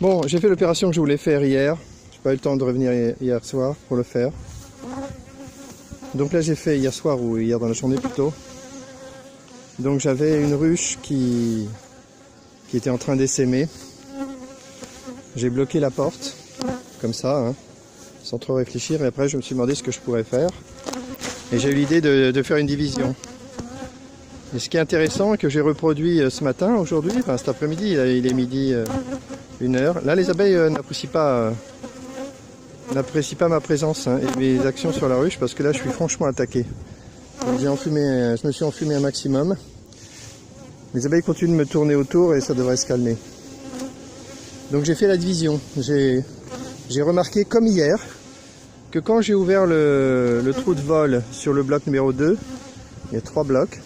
Bon, j'ai fait l'opération que je voulais faire hier. J'ai pas eu le temps de revenir hier soir pour le faire. Donc là j'ai fait hier soir ou hier dans la journée plutôt. Donc j'avais une ruche qui était en train d'essaimer. J'ai bloqué la porte, comme ça, hein, sans trop réfléchir. Et après je me suis demandé ce que je pourrais faire. Et j'ai eu l'idée de faire une division. Et ce qui est intéressant, que j'ai reproduit ce matin, aujourd'hui, enfin cet après-midi, il est midi 1h. Là les abeilles n'apprécient pas ma présence hein, et mes actions sur la ruche, parce que là je suis franchement attaqué. Donc, je me suis enfumé un maximum. Les abeilles continuent de me tourner autour et ça devrait se calmer. Donc j'ai fait la division. J'ai remarqué comme hier que quand j'ai ouvert le trou de vol sur le bloc numéro 2, il y a 3 blocs,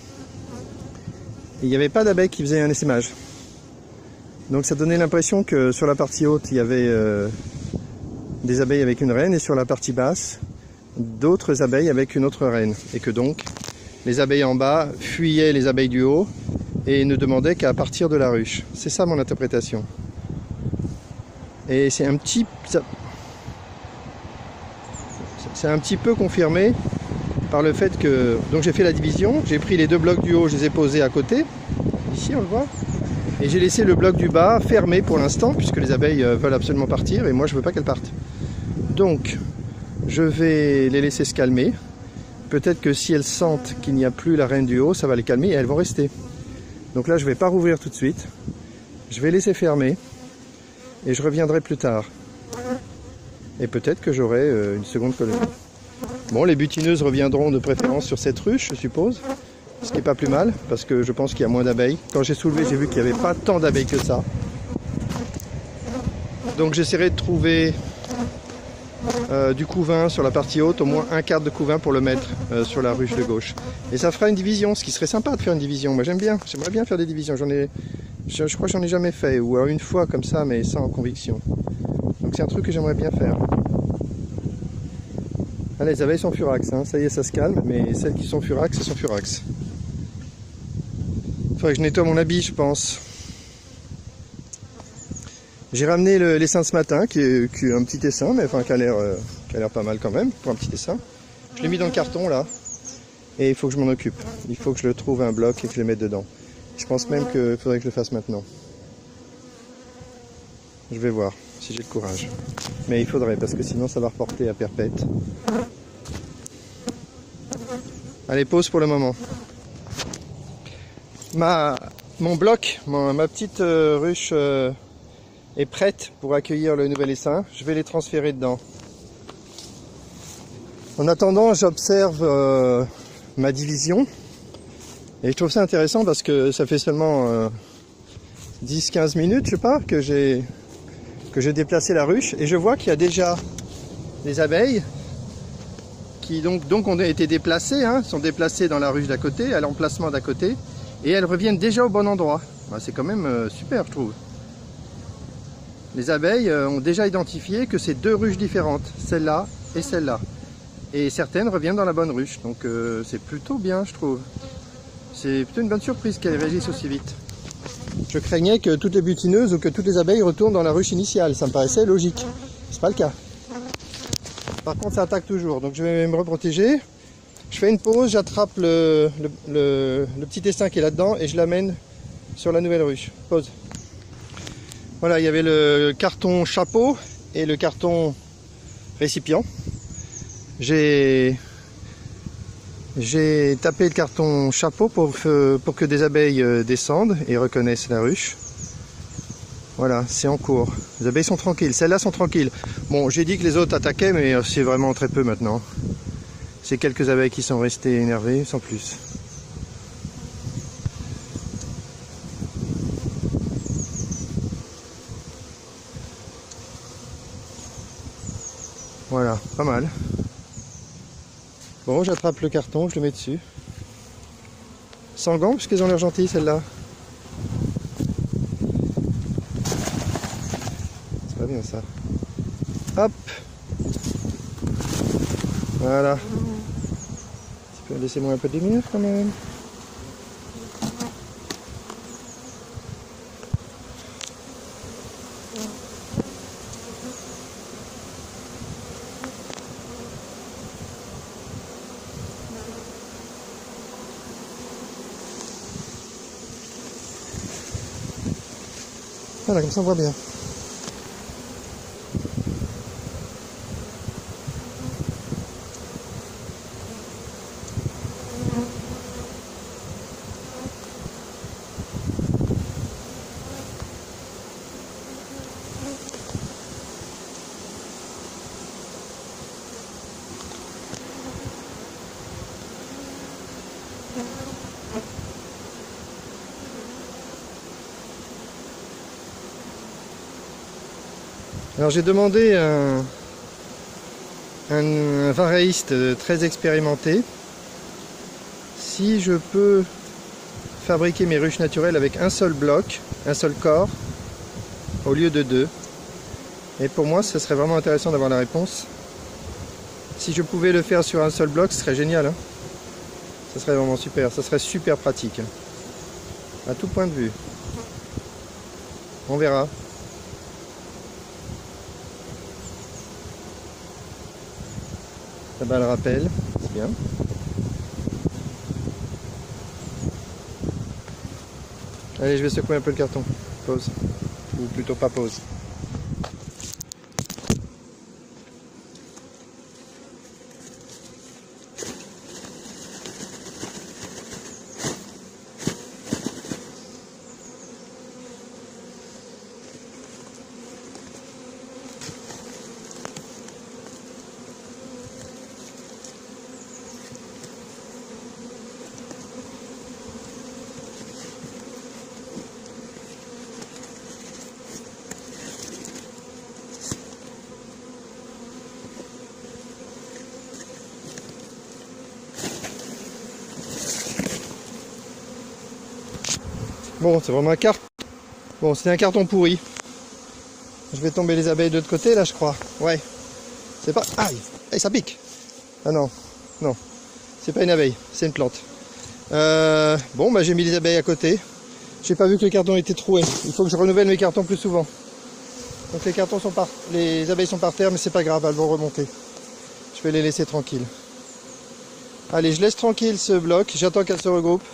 et il n'y avait pas d'abeilles qui faisaient un essaimage. Donc ça donnait l'impression que sur la partie haute il y avait des abeilles avec une reine, et sur la partie basse d'autres abeilles avec une autre reine, et que donc les abeilles en bas fuyaient les abeilles du haut et ne demandaient qu'à partir de la ruche. C'est ça mon interprétation. Et c'est un petit peu confirmé par le fait que donc j'ai fait la division, j'ai pris les 2 blocs du haut, je les ai posés à côté, ici on le voit, et j'ai laissé le bloc du bas fermé pour l'instant, puisque les abeilles veulent absolument partir et moi je veux pas qu'elles partent. Donc je vais les laisser se calmer. Peut-être que si elles sentent qu'il n'y a plus la reine du haut, ça va les calmer et elles vont rester. Donc là je vais pas rouvrir tout de suite, je vais laisser fermer et je reviendrai plus tard. Et peut-être que j'aurai une seconde colonie. Bon, les butineuses reviendront de préférence sur cette ruche, je suppose. Ce qui n'est pas plus mal, parce que je pense qu'il y a moins d'abeilles. Quand j'ai soulevé, j'ai vu qu'il n'y avait pas tant d'abeilles que ça. Donc j'essaierai de trouver du couvain sur la partie haute, au moins un quart de couvain pour le mettre sur la ruche de gauche. Et ça fera une division, ce qui serait sympa de faire une division. Moi j'aimerais bien faire des divisions. Je crois que j'en ai jamais fait, ou une fois comme ça, mais sans conviction. Donc c'est un truc que j'aimerais bien faire. Ah, les abeilles sont furax, hein. Ça y est, ça se calme, mais celles qui sont furax, elles sont furax. Il faudrait que je nettoie mon habit, je pense. J'ai ramené l'essaim ce matin, qui est un petit essaim, mais enfin qui a l'air pas mal quand même, pour un petit essaim. Je l'ai mis dans le carton là, et il faut que je m'en occupe. Il faut que je le trouve un bloc et que je le mette dedans. Je pense même qu'il faudrait que je le fasse maintenant. Je vais voir si j'ai le courage. Mais il faudrait, parce que sinon ça va reporter à perpète. Allez, pause pour le moment. Mon bloc, ma petite ruche est prête pour accueillir le nouvel essaim. Je vais les transférer dedans. En attendant, j'observe ma division. Et je trouve ça intéressant parce que ça fait seulement 10-15 minutes, je sais pas, que j'ai déplacé la ruche. Et je vois qu'il y a déjà des abeilles qui donc ont été déplacées, hein, sont déplacées dans la ruche d'à côté, à l'emplacement d'à côté. Et elles reviennent déjà au bon endroit. Bah, c'est quand même super, je trouve. Les abeilles ont déjà identifié que c'est 2 ruches différentes, celle-là et celle-là. Et certaines reviennent dans la bonne ruche, donc c'est plutôt bien, je trouve. C'est plutôt une bonne surprise qu'elles réagissent aussi vite. Je craignais que toutes les butineuses ou que toutes les abeilles retournent dans la ruche initiale, ça me paraissait logique. C'est pas le cas. Par contre, ça attaque toujours, donc je vais me reprotéger. Je fais une pause, j'attrape le petit essaim qui est là-dedans et je l'amène sur la nouvelle ruche. Pause. Voilà, il y avait le carton chapeau et le carton récipient. J'ai tapé le carton chapeau pour que des abeilles descendent et reconnaissent la ruche. Voilà, c'est en cours. Les abeilles sont tranquilles, celles-là sont tranquilles. Bon, j'ai dit que les autres attaquaient, mais c'est vraiment très peu maintenant. C'est quelques abeilles qui sont restées énervées, sans plus. Voilà, pas mal. Bon, j'attrape le carton, je le mets dessus. Sans gants, puisqu'elles ont l'air gentilles, celles-là. C'est pas bien ça. Hop. Voilà. Tu peux laisser moi un peu de lumière quand même. Voilà, comme ça on voit bien. Alors j'ai demandé à un varroïste très expérimenté si je peux fabriquer mes ruches naturelles avec un seul bloc, un seul corps, au lieu de deux. Et pour moi, ce serait vraiment intéressant d'avoir la réponse. Si je pouvais le faire sur un seul bloc, ce serait génial. Hein, ce serait vraiment super, ça serait super pratique. À tout point de vue. On verra. Ça bat le rappel, c'est bien. Allez, je vais secouer un peu le carton. Pause. Ou plutôt pas pause. Bon, c'est vraiment un carton. Bon, c'est un carton pourri. Je vais tomber les abeilles de l'autre côté, là, je crois. Ouais. C'est pas... Aïe! Aïe, ça pique! Ah non. Non. C'est pas une abeille, c'est une plante. Bon, bah j'ai mis les abeilles à côté. J'ai pas vu que le carton était troué. Il faut que je renouvelle mes cartons plus souvent. Donc les cartons sont les abeilles sont par terre, mais c'est pas grave, elles vont remonter. Je vais les laisser tranquilles. Allez, je laisse tranquille ce bloc. J'attends qu'elles se regroupent.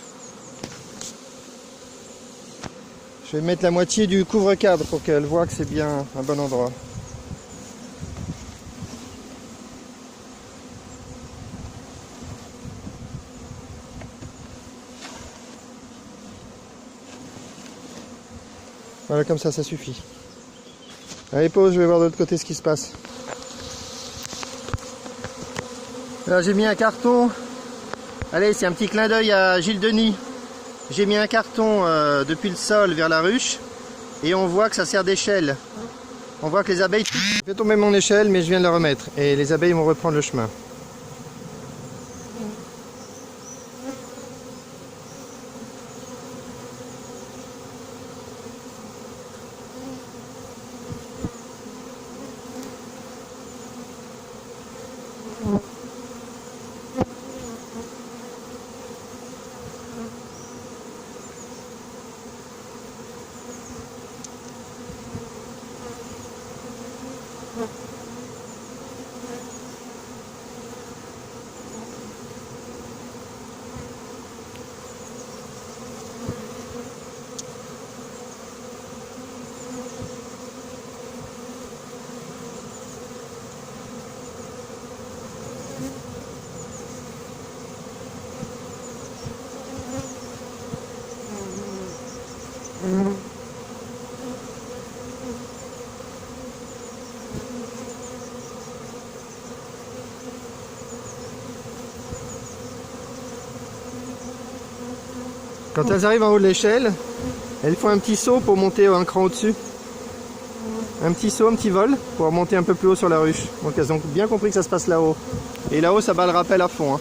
Je vais mettre la moitié du couvre-cadre pour qu'elle voit que c'est bien un bon endroit. Voilà, comme ça suffit. Allez, pause, je vais voir de l'autre côté ce qui se passe. Là, j'ai mis un carton. Allez, c'est un petit clin d'œil à Gilles Denis. J'ai mis un carton depuis le sol vers la ruche et on voit que ça sert d'échelle. On voit que les abeilles... Je vais tomber mon échelle, mais je viens de la remettre et les abeilles vont reprendre le chemin. Quand elles arrivent en haut de l'échelle, elles font un petit saut pour monter un cran au-dessus. Un petit saut, un petit vol pour monter un peu plus haut sur la ruche. Donc elles ont bien compris que ça se passe là-haut. Et là-haut, ça bat le rappel à fond. Hein.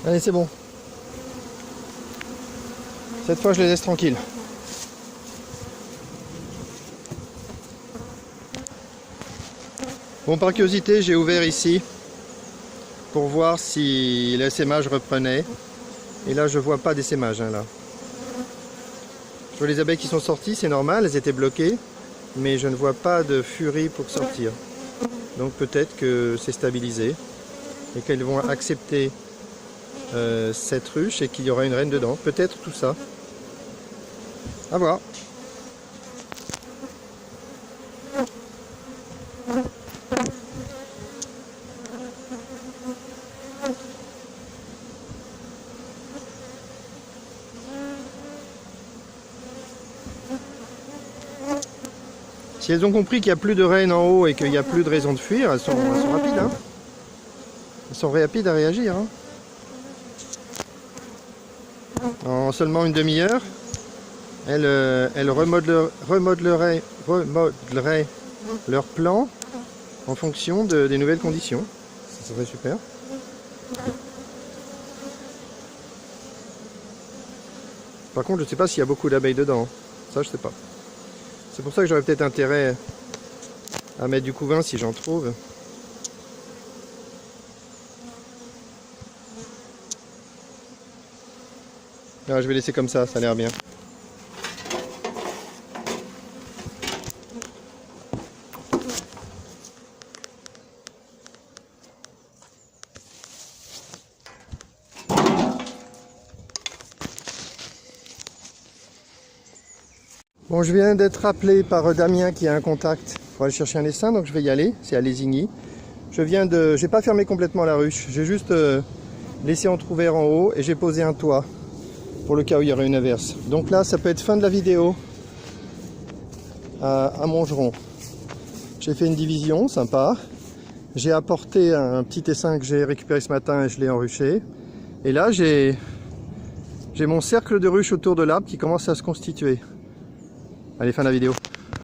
Allez, c'est bon. Cette fois, je les laisse tranquilles. Bon, par curiosité, j'ai ouvert ici pour voir si l'essaimage reprenait. Et là, je vois pas d'essaimage, hein, là. Je vois les abeilles qui sont sorties, c'est normal, elles étaient bloquées. Mais je ne vois pas de furie pour sortir. Donc peut-être que c'est stabilisé et qu'elles vont accepter cette ruche et qu'il y aura une reine dedans. Peut-être tout ça. À voir. Si elles ont compris qu'il n'y a plus de reine en haut et qu'il n'y a plus de raison de fuir, elles sont rapides. Hein. Elles sont rapides à réagir. Hein. En seulement une demi-heure, elles remodeleraient leur plan en fonction des nouvelles conditions. Ça serait super. Par contre, je ne sais pas s'il y a beaucoup d'abeilles dedans. Ça, je ne sais pas. C'est pour ça que j'aurais peut-être intérêt à mettre du couvain si j'en trouve. Ah, je vais laisser comme ça a l'air bien. Bon, je viens d'être appelé par Damien qui a un contact pour aller chercher un essaim, donc je vais y aller, c'est à Lésigny. J'ai pas fermé complètement la ruche, j'ai juste laissé entrouvert en haut et j'ai posé un toit pour le cas où il y aurait une averse. Donc là, ça peut être fin de la vidéo à Montgeron. J'ai fait une division, sympa. J'ai apporté un petit essaim que j'ai récupéré ce matin et je l'ai enruché. Et là, j'ai mon cercle de ruche autour de l'arbre qui commence à se constituer. Allez, fin de la vidéo.